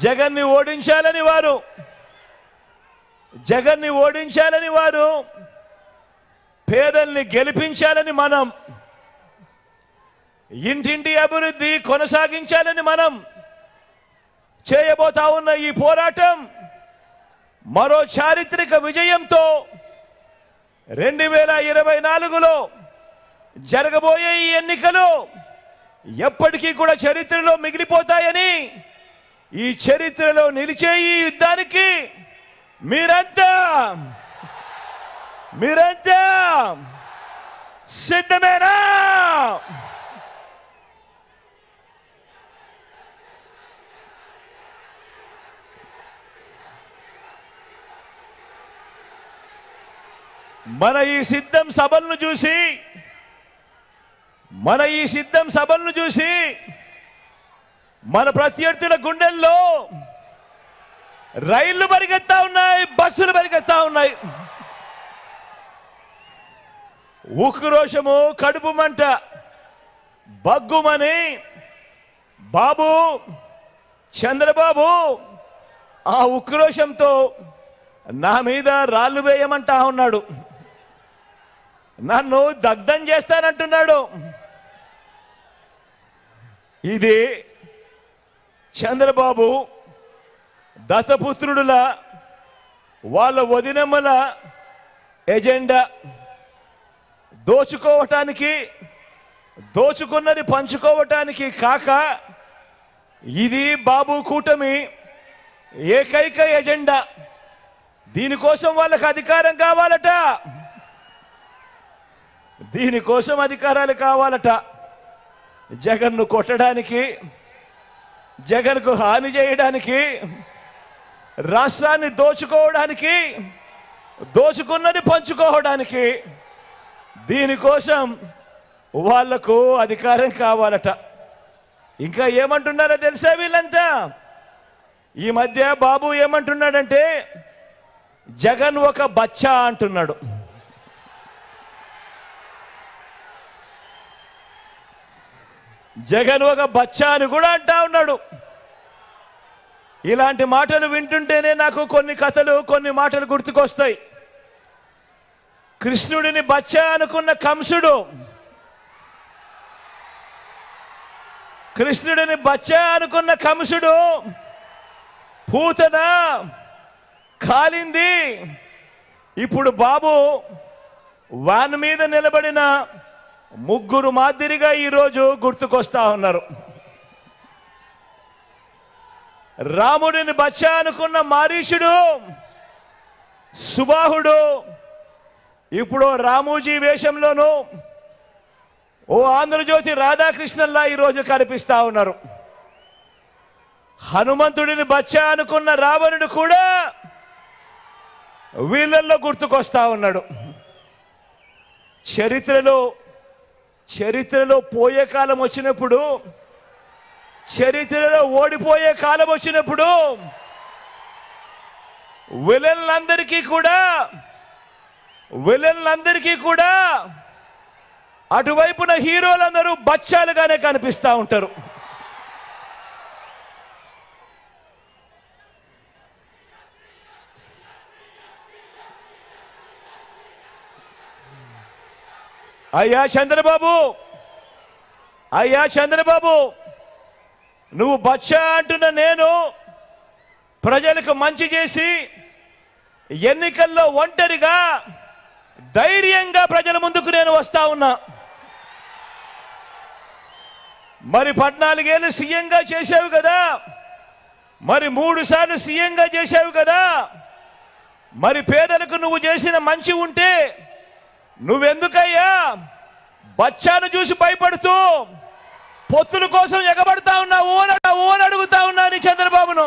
జగన్ని ఓడించాలని వారు పేదల్ని గెలిపించాలని మనం ఇంటింటి అభివృద్ధి కొనసాగించాలని మనం చేయబోతా ఉన్న ఈ పోరాటం మరో చారిత్రక విజయంతో 2024లో జరగబోయే ఈ ఎన్నికలు ఎప్పటికీ కూడా చరిత్రలో మిగిలిపోతాయని, ఈ చరిత్రలో నిలిచే ఈ యుద్ధానికి మీరంతా సిద్ధమేనా? మన ఈ సిద్ధం సభలను చూసి మన ప్రత్యర్థుల గుండెల్లో రైళ్లు పరిగెత్తా ఉన్నాయి, బస్సులు పరిగెత్తా ఉన్నాయి. ఉక్రోషము, కడుపు మంట బగ్గుమని బాబు చంద్రబాబు ఆ ఉక్రోషంతో నా మీద రాళ్ళు వేయమంటా ఉన్నాడు, నన్ను దగ్ధం చేస్తానంటున్నాడు. ఇది చంద్రబాబు దత్తపుత్రుడుల వాళ్ళ వదినమ్మల ఎజెండా. దోచుకున్నది పంచుకోవటానికి కాక ఇది బాబు కూటమి ఏకైక ఎజెండా. దీనికోసం వాళ్ళకి అధికారం కావాలట, దీనికోసం అధికారాలు కావాలట. జగన్ను కొట్టడానికి, జగన్కు హాని చేయడానికి, రాష్ట్రాన్ని దోచుకోవడానికి, దోచుకున్నది పంచుకోవడానికి, దీనికోసం వాళ్లకు అధికారం కావాలట. ఇంకా ఏమంటున్నారో తెలుసా వీళ్ళంతా? ఈ మధ్య బాబు ఏమంటున్నాడంటే జగన్ ఒక బచ్చా అంటున్నాడు. జగన్ ఒక బచ్చా అని కూడా అంటా ఉన్నాడు. ఇలాంటి మాటలు వింటుంటేనే నాకు కొన్ని మాటలు గుర్తుకొస్తాయి. కృష్ణుడిని బచ్చా అనుకున్న కంసుడు పూతన కాలింది. ఇప్పుడు బాబు వాన్ మీద నిలబడిన ముగ్గురు మాదిరిగా ఈరోజు గుర్తుకొస్తా ఉన్నారు. రాముడిని బచ్చా అనుకున్న మారీషుడు, సుబాహుడు ఇప్పుడు రామోజీ వేషంలోనూ ఓ ఆంధ్రజ్యోతి రాధాకృష్ణన్లా ఈరోజు కనిపిస్తా ఉన్నారు. హనుమంతుడిని బచ్చా అనుకున్న రావణుడు కూడా వీళ్ళల్లో గుర్తుకొస్తా ఉన్నాడు. చరిత్రలో పోయే కాలం వచ్చినప్పుడు, చరిత్రలో ఓడిపోయే కాలం వచ్చినప్పుడు విలన్లందరికీ కూడా అటువైపున హీరోలందరూ బచ్చాలుగానే కనిపిస్తూ ఉంటారు. అయ్యా చంద్రబాబు, నువ్వు బచ్చా అంటున్న నేను ప్రజలకు మంచి చేసి ఎన్నికల్లో ఒంటరిగా ధైర్యంగా ప్రజల ముందుకు నేను వస్తా ఉన్నా. మరి 14 ఏళ్ళు సీఎంగా చేశావు కదా, మరి 3 సార్లు సీఎంగా చేశావు కదా, మరి పేదలకు నువ్వు చేసిన మంచి ఉంటే నువ్వెందుకయ్యా బచ్చాను చూసి భయపడుతూ పొత్తుల కోసం ఎగబడతా ఉన్నావు అని అడుగుతా ఉన్నా నీ చంద్రబాబును.